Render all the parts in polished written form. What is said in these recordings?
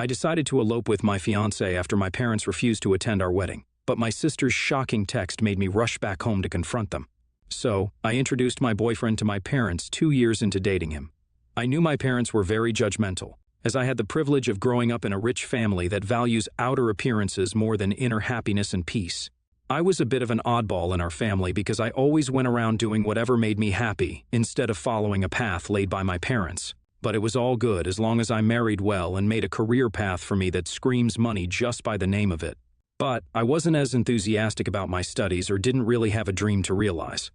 I decided to elope with my fiancé after my parents refused to attend our wedding, but my sister's shocking text made me rush back home to confront them. So, I introduced my boyfriend to my parents 2 years into dating him. I knew my parents were very judgmental, as I had the privilege of growing up in a rich family that values outer appearances more than inner happiness and peace. I was a bit of an oddball in our family because I always went around doing whatever made me happy instead of following a path laid by my parents. But it was all good as long as I married well and made a career path for me that screams money just by the name of it. But I wasn't as enthusiastic about my studies or didn't really have a dream to realize.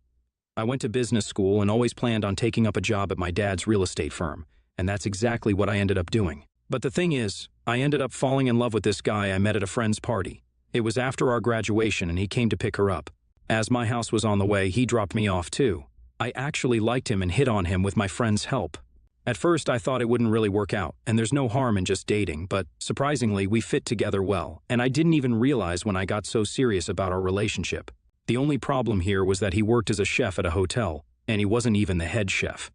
I went to business school and always planned on taking up a job at my dad's real estate firm, and that's exactly what I ended up doing. But the thing is, I ended up falling in love with this guy I met at a friend's party. It was after our graduation and he came to pick her up. As my house was on the way, he dropped me off too. I actually liked him and hit on him with my friend's help. At first, I thought it wouldn't really work out, and there's no harm in just dating, but surprisingly, we fit together well, and I didn't even realize when I got so serious about our relationship. The only problem here was that he worked as a chef at a hotel, and he wasn't even the head chef.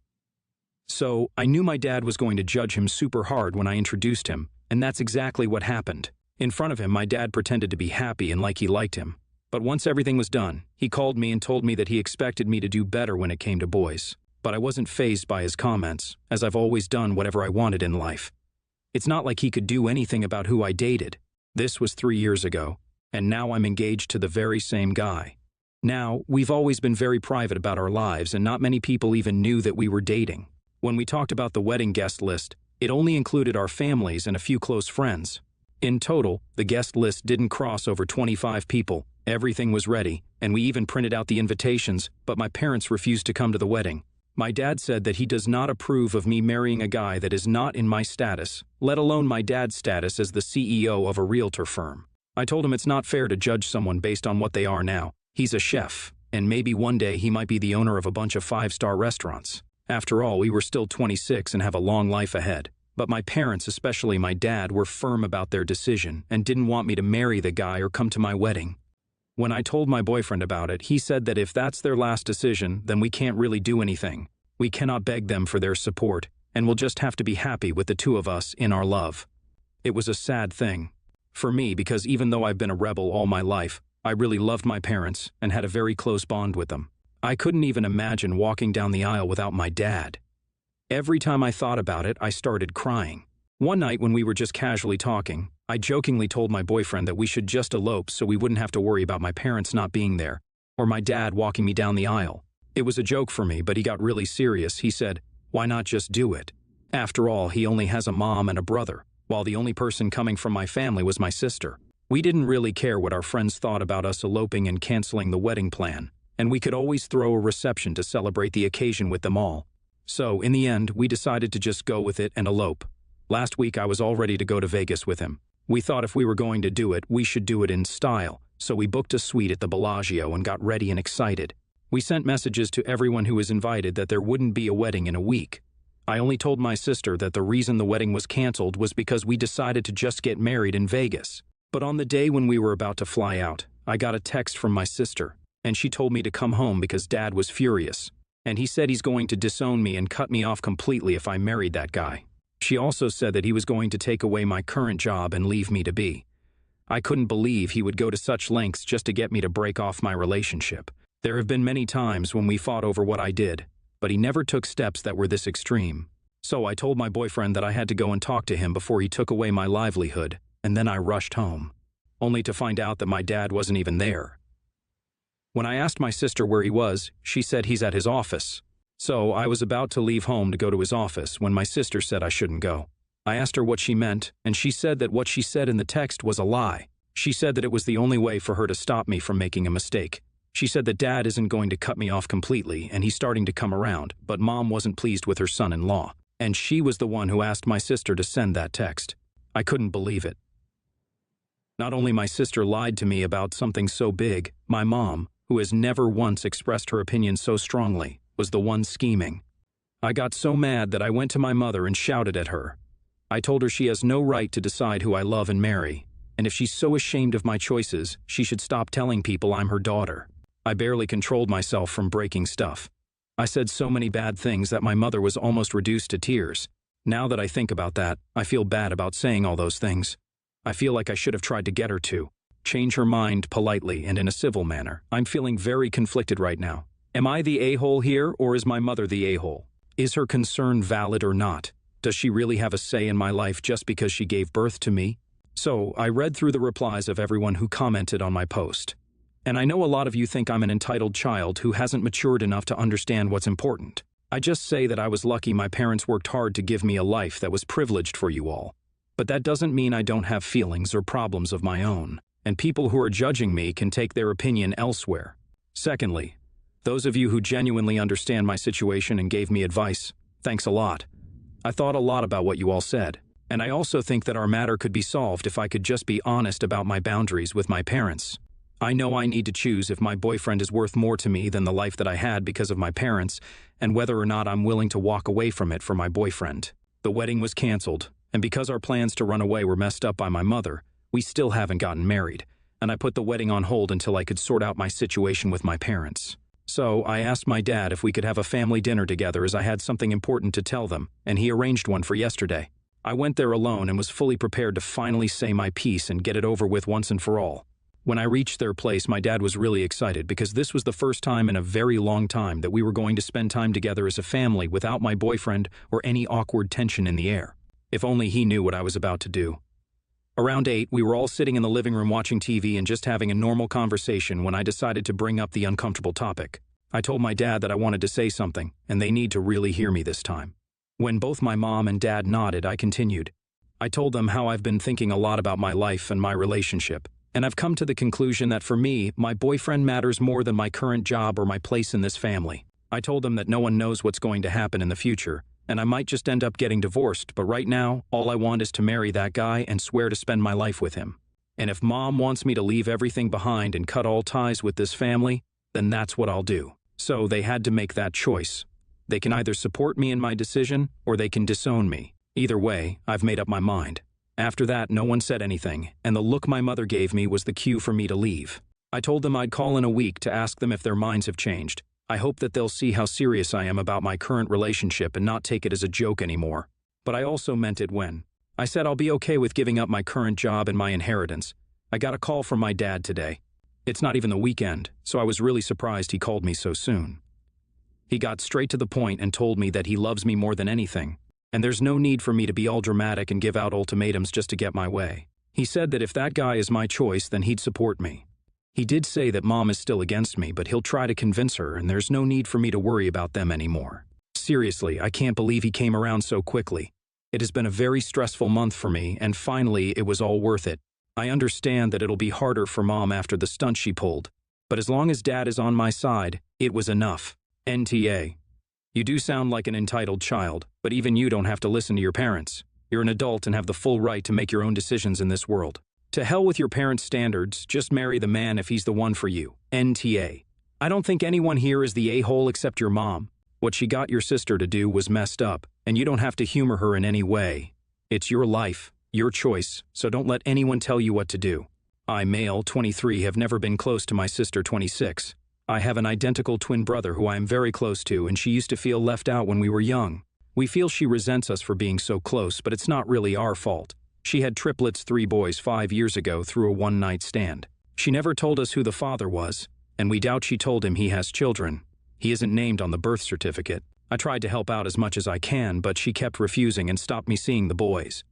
So, I knew my dad was going to judge him super hard when I introduced him, and that's exactly what happened. In front of him, my dad pretended to be happy and like he liked him. But once everything was done, he called me and told me that he expected me to do better when it came to boys. But I wasn't fazed by his comments, as I've always done whatever I wanted in life. It's not like he could do anything about who I dated. This was 3 years ago, and now I'm engaged to the very same guy. Now, we've always been very private about our lives, and not many people even knew that we were dating. When we talked about the wedding guest list, it only included our families and a few close friends. In total, the guest list didn't cross over 25 people. Everything was ready, and we even printed out the invitations, but my parents refused to come to the wedding. My dad said that he does not approve of me marrying a guy that is not in my status, let alone my dad's status as the CEO of a realtor firm. I told him it's not fair to judge someone based on what they are now. He's a chef, and maybe one day he might be the owner of a bunch of 5-star restaurants. After all, we were still 26 and have a long life ahead. But my parents, especially my dad, were firm about their decision and didn't want me to marry the guy or come to my wedding. When I told my boyfriend about it, he said that if that's their last decision, then we can't really do anything. We cannot beg them for their support, and we'll just have to be happy with the two of us in our love. It was a sad thing for me because even though I've been a rebel all my life, I really loved my parents and had a very close bond with them. I couldn't even imagine walking down the aisle without my dad. Every time I thought about it, I started crying. One night when we were just casually talking, I jokingly told my boyfriend that we should just elope so we wouldn't have to worry about my parents not being there, or my dad walking me down the aisle. It was a joke for me, but he got really serious. He said, "Why not just do it? After all, he only has a mom and a brother, while the only person coming from my family was my sister." We didn't really care what our friends thought about us eloping and canceling the wedding plan, and we could always throw a reception to celebrate the occasion with them all. So, in the end, we decided to just go with it and elope. Last week, I was all ready to go to Vegas with him. We thought if we were going to do it, we should do it in style, so we booked a suite at the Bellagio and got ready and excited. We sent messages to everyone who was invited that there wouldn't be a wedding in a week. I only told my sister that the reason the wedding was canceled was because we decided to just get married in Vegas. But on the day when we were about to fly out, I got a text from my sister, and she told me to come home because Dad was furious. And he said he's going to disown me and cut me off completely if I married that guy. She also said that he was going to take away my current job and leave me to be. I couldn't believe he would go to such lengths just to get me to break off my relationship. There have been many times when we fought over what I did, but he never took steps that were this extreme. So I told my boyfriend that I had to go and talk to him before he took away my livelihood, and then I rushed home, only to find out that my dad wasn't even there. When I asked my sister where he was, she said he's at his office. So I was about to leave home to go to his office when my sister said I shouldn't go. I asked her what she meant, and she said that what she said in the text was a lie. She said that it was the only way for her to stop me from making a mistake. She said that Dad isn't going to cut me off completely, and he's starting to come around, but Mom wasn't pleased with her son-in-law, and she was the one who asked my sister to send that text. I couldn't believe it. Not only my sister lied to me about something so big, my mom, who has never once expressed her opinion so strongly, was the one scheming. I got so mad that I went to my mother and shouted at her. I told her she has no right to decide who I love and marry, and if she's so ashamed of my choices, she should stop telling people I'm her daughter. I barely controlled myself from breaking stuff. I said so many bad things that my mother was almost reduced to tears. Now that I think about that, I feel bad about saying all those things. I feel like I should have tried to get her to change her mind politely and in a civil manner. I'm feeling very conflicted right now. Am I the a-hole here, or is my mother the a-hole? Is her concern valid or not? Does she really have a say in my life just because she gave birth to me? So, I read through the replies of everyone who commented on my post. And I know a lot of you think I'm an entitled child who hasn't matured enough to understand what's important. I just say that I was lucky my parents worked hard to give me a life that was privileged for you all. But that doesn't mean I don't have feelings or problems of my own, and people who are judging me can take their opinion elsewhere. Secondly, those of you who genuinely understand my situation and gave me advice, thanks a lot. I thought a lot about what you all said, and I also think that our matter could be solved if I could just be honest about my boundaries with my parents. I know I need to choose if my boyfriend is worth more to me than the life that I had because of my parents, and whether or not I'm willing to walk away from it for my boyfriend. The wedding was canceled, and because our plans to run away were messed up by my mother, we still haven't gotten married, and I put the wedding on hold until I could sort out my situation with my parents. So, I asked my dad if we could have a family dinner together as I had something important to tell them, and he arranged one for yesterday. I went there alone and was fully prepared to finally say my piece and get it over with once and for all. When I reached their place, my dad was really excited because this was the first time in a very long time that we were going to spend time together as a family without my boyfriend or any awkward tension in the air. If only he knew what I was about to do. Around 8, we were all sitting in the living room watching TV and just having a normal conversation when I decided to bring up the uncomfortable topic. I told my dad that I wanted to say something, and they need to really hear me this time. When both my mom and dad nodded, I continued. I told them how I've been thinking a lot about my life and my relationship, and I've come to the conclusion that for me, my boyfriend matters more than my current job or my place in this family. I told them that no one knows what's going to happen in the future, and I might just end up getting divorced, but right now, all I want is to marry that guy and swear to spend my life with him. And if Mom wants me to leave everything behind and cut all ties with this family, then that's what I'll do. So they had to make that choice. They can either support me in my decision, or they can disown me. Either way, I've made up my mind. After that, no one said anything, and the look my mother gave me was the cue for me to leave. I told them I'd call in a week to ask them if their minds have changed. I hope that they'll see how serious I am about my current relationship and not take it as a joke anymore. But I also meant it when I said I'll be okay with giving up my current job and my inheritance. I got a call from my dad today. It's not even the weekend, so I was really surprised he called me so soon. He got straight to the point and told me that he loves me more than anything, and there's no need for me to be all dramatic and give out ultimatums just to get my way. He said that if that guy is my choice, then he'd support me. He did say that Mom is still against me, but he'll try to convince her, and there's no need for me to worry about them anymore. Seriously, I can't believe he came around so quickly. It has been a very stressful month for me, and finally it was all worth it. I understand that it'll be harder for Mom after the stunt she pulled, but as long as Dad is on my side, it was enough. NTA. You do sound like an entitled child, but even you don't have to listen to your parents. You're an adult and have the full right to make your own decisions in this world. To hell with your parents' standards, just marry the man if he's the one for you. NTA. I don't think anyone here is the a-hole except your mom. What she got your sister to do was messed up, and you don't have to humor her in any way. It's your life, your choice, so don't let anyone tell you what to do. I, male, 23, have never been close to my sister, 26. I have an identical twin brother who I am very close to, and she used to feel left out when we were young. We feel she resents us for being so close, but it's not really our fault. She had triplets, 3 boys, 5 years ago through a one-night stand. She never told us who the father was, and we doubt she told him he has children. He isn't named on the birth certificate. I tried to help out as much as I can, but she kept refusing and stopped me seeing the boys.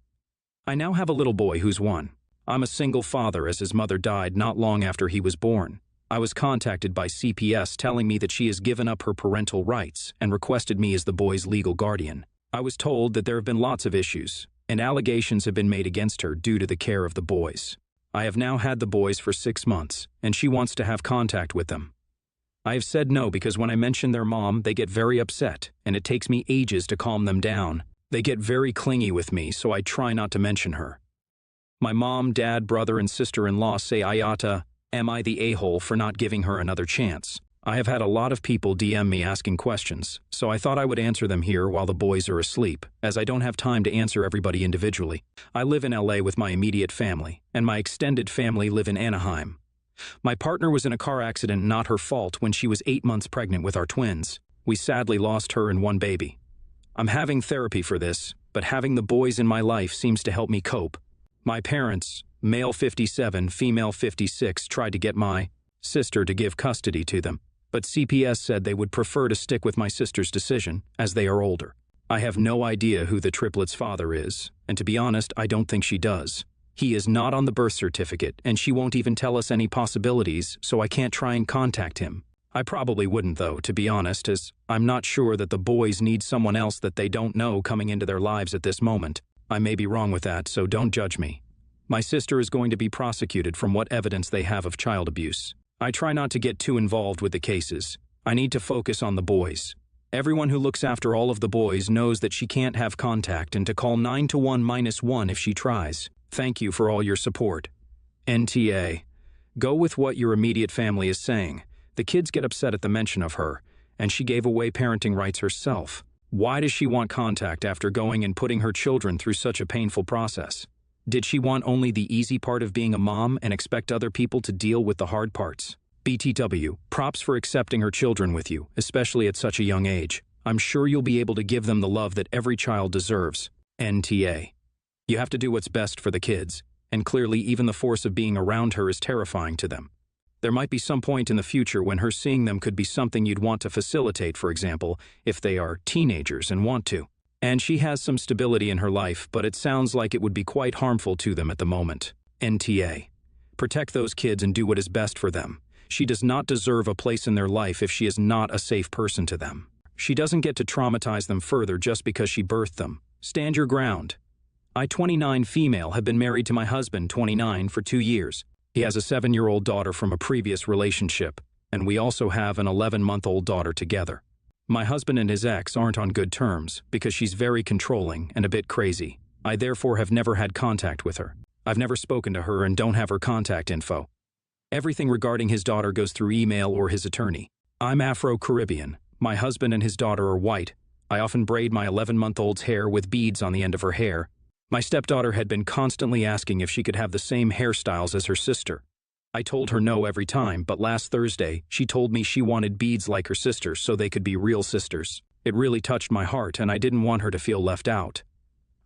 I now have a little boy who's 1. I'm a single father as his mother died not long after he was born. I was contacted by CPS telling me that she has given up her parental rights and requested me as the boy's legal guardian. I was told that there have been lots of issues, and allegations have been made against her due to the care of the boys. I have now had the boys for 6 months, and she wants to have contact with them. I have said no because when I mention their mom, they get very upset, and it takes me ages to calm them down. They get very clingy with me, so I try not to mention her. My mom, dad, brother, and sister-in-law say am I the a-hole for not giving her another chance? I have had a lot of people DM me asking questions, so I thought I would answer them here while the boys are asleep, as I don't have time to answer everybody individually. I live in LA with my immediate family, and my extended family live in Anaheim. My partner was in a car accident, not her fault, when she was 8 months pregnant with our twins. We sadly lost her and 1 baby. I'm having therapy for this, but having the boys in my life seems to help me cope. My parents, male 57, female 56, tried to get my sister to give custody to them, but CPS said they would prefer to stick with my sister's decision, as they are older. I have no idea who the triplets' father is, and to be honest, I don't think she does. He is not on the birth certificate, and she won't even tell us any possibilities, so I can't try and contact him. I probably wouldn't though, to be honest, as I'm not sure that the boys need someone else that they don't know coming into their lives at this moment. I may be wrong with that, so don't judge me. My sister is going to be prosecuted from what evidence they have of child abuse. I try not to get too involved with the cases. I need to focus on the boys. Everyone who looks after all of the boys knows that she can't have contact and to call 921-1 if she tries. Thank you for all your support. NTA. Go with what your immediate family is saying. The kids get upset at the mention of her, and she gave away parenting rights herself. Why does she want contact after going and putting her children through such a painful process? Did she want only the easy part of being a mom and expect other people to deal with the hard parts? BTW, props for accepting her children with you, especially at such a young age. I'm sure you'll be able to give them the love that every child deserves. NTA. You have to do what's best for the kids, and clearly even the force of being around her is terrifying to them. There might be some point in the future when her seeing them could be something you'd want to facilitate, for example, if they are teenagers and want to. And she has some stability in her life, but it sounds like it would be quite harmful to them at the moment. NTA. Protect those kids and do what is best for them. She does not deserve a place in their life if she is not a safe person to them. She doesn't get to traumatize them further just because she birthed them. Stand your ground. I, 29 female, have been married to my husband, 29, for 2 years. He has a 7-year-old daughter from a previous relationship, and we also have an 11-month-old daughter together. My husband and his ex aren't on good terms because she's very controlling and a bit crazy. I therefore have never had contact with her. I've never spoken to her and don't have her contact info. Everything regarding his daughter goes through email or his attorney. I'm Afro-Caribbean. My husband and his daughter are white. I often braid my 11-month-old's hair with beads on the end of her hair. My stepdaughter had been constantly asking if she could have the same hairstyles as her sister. I told her no every time, but last Thursday, she told me she wanted beads like her sister so they could be real sisters. It really touched my heart, and I didn't want her to feel left out.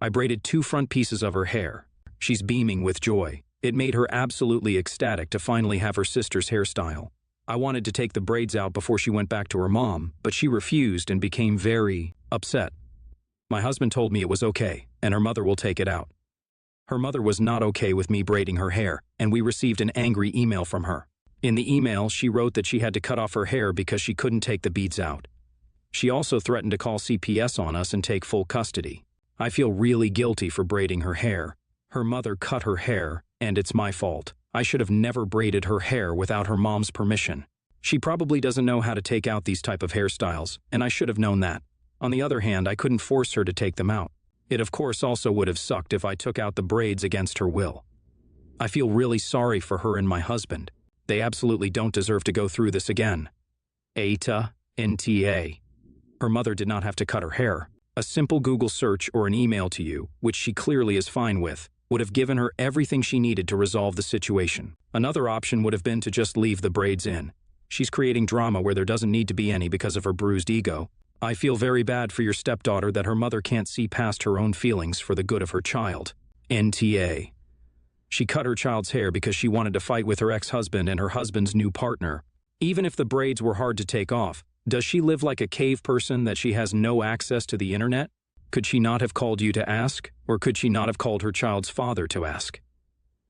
I braided 2 front pieces of her hair. She's beaming with joy. It made her absolutely ecstatic to finally have her sister's hairstyle. I wanted to take the braids out before she went back to her mom, but she refused and became very upset. My husband told me it was okay, and her mother will take it out. Her mother was not okay with me braiding her hair, and we received an angry email from her. In the email, she wrote that she had to cut off her hair because she couldn't take the beads out. She also threatened to call CPS on us and take full custody. I feel really guilty for braiding her hair. Her mother cut her hair, and it's my fault. I should have never braided her hair without her mom's permission. She probably doesn't know how to take out these type of hairstyles, and I should have known that. On the other hand, I couldn't force her to take them out. It of course also would have sucked if I took out the braids against her will. I feel really sorry for her and my husband. They absolutely don't deserve to go through this again. ATA, NTA. Her mother did not have to cut her hair. A simple Google search or an email to you, which she clearly is fine with, would have given her everything she needed to resolve the situation. Another option would have been to just leave the braids in. She's creating drama where there doesn't need to be any because of her bruised ego. I feel very bad for your stepdaughter that her mother can't see past her own feelings for the good of her child. NTA. She cut her child's hair because she wanted to fight with her ex-husband and her husband's new partner. Even if the braids were hard to take off, does she live like a cave person that she has no access to the internet? Could she not have called you to ask, or could she not have called her child's father to ask?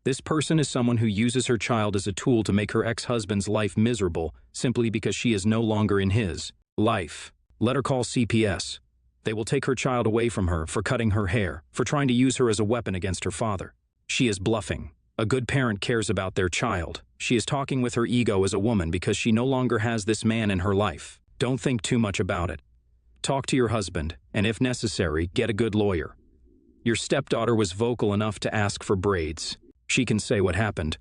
This person is someone who uses her child as a tool to make her ex-husband's life miserable simply because she is no longer in his life. Let her call CPS. They will take her child away from her for cutting her hair, for trying to use her as a weapon against her father. She is bluffing. A good parent cares about their child. She is talking with her ego as a woman because she no longer has this man in her life. Don't think too much about it. Talk to your husband, and if necessary, get a good lawyer. Your stepdaughter was vocal enough to ask for braids. She can say what happened.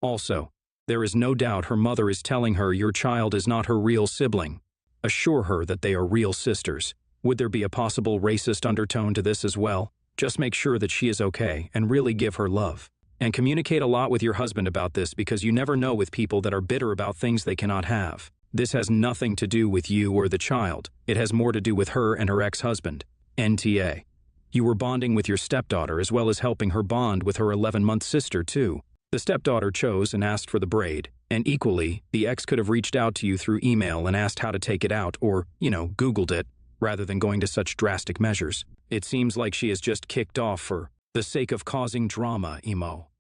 Also, there is no doubt her mother is telling her your child is not her real sibling. Assure her that they are real sisters. Would there be a possible racist undertone to this as well? Just make sure that she is okay and really give her love. And communicate a lot with your husband about this because you never know with people that are bitter about things they cannot have. This has nothing to do with you or the child. It has more to do with her and her ex-husband. NTA. You were bonding with your stepdaughter as well as helping her bond with her 11-month sister, too. The stepdaughter chose and asked for the braid, and equally, the ex could have reached out to you through email and asked how to take it out or, Googled it, rather than going to such drastic measures. It seems like she has just kicked off for the sake of causing drama, Emo.